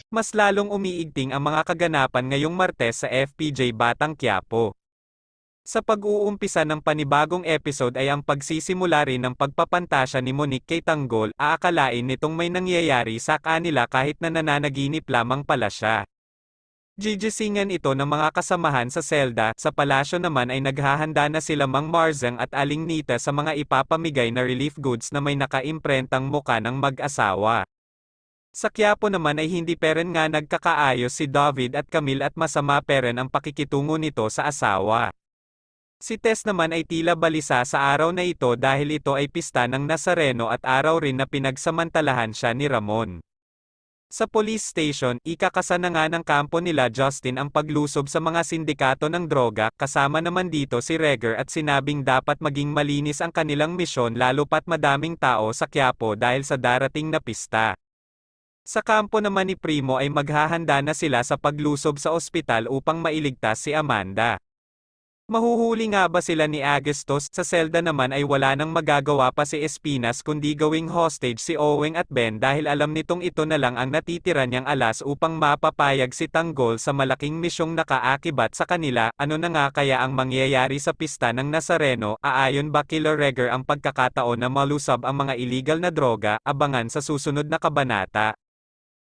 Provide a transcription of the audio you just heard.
Mas lalong umiigting ang mga kaganapan ngayong Martes sa FPJ Batang Quiapo. Sa pag-uumpisa ng panibagong episode ay ang pagsisimula rin ng pagpapantasya ni Monique kay Tanggol, aakalain nitong may nangyayari sa kanila kahit na nananaginip lamang pala siya. Gigisingan ito ng mga kasamahan sa selda, sa palasyo naman ay naghahanda na sila Mang Marzang at Aling Nita sa mga ipapamigay na relief goods na may nakaimprentang muka ng mag-asawa. Sa Quiapo naman ay hindi pa rin nga nagkakaayos si David at Camille at masama pa rin ang pakikitungo nito sa asawa. Si Tess naman ay tila balisa sa araw na ito dahil ito ay pista ng Nazareno at araw rin na pinagsamantalahan siya ni Ramon. Sa police station, ikakasa na nga ng kampo nila Justin ang paglusob sa mga sindikato ng droga, kasama naman dito si Reger at sinabing dapat maging malinis ang kanilang misyon lalo pat madaming tao sa Quiapo dahil sa darating na pista. Sa kampo naman ni Primo ay maghahanda na sila sa paglusob sa ospital upang mailigtas si Amanda. Mahuhuli nga ba sila ni Agustos? Sa selda naman ay wala nang magagawa pa si Espinas kundi gawing hostage si Owing at Ben dahil alam nitong ito na lang ang natitira niyang alas upang mapapayag si Tanggol sa malaking misyong nakaakibat sa kanila. Ano na nga kaya ang mangyayari sa pista ng Nazareno? Aayon ba kila Reger ang pagkakataon na malusab ang mga illegal na droga? Abangan sa susunod na kabanata.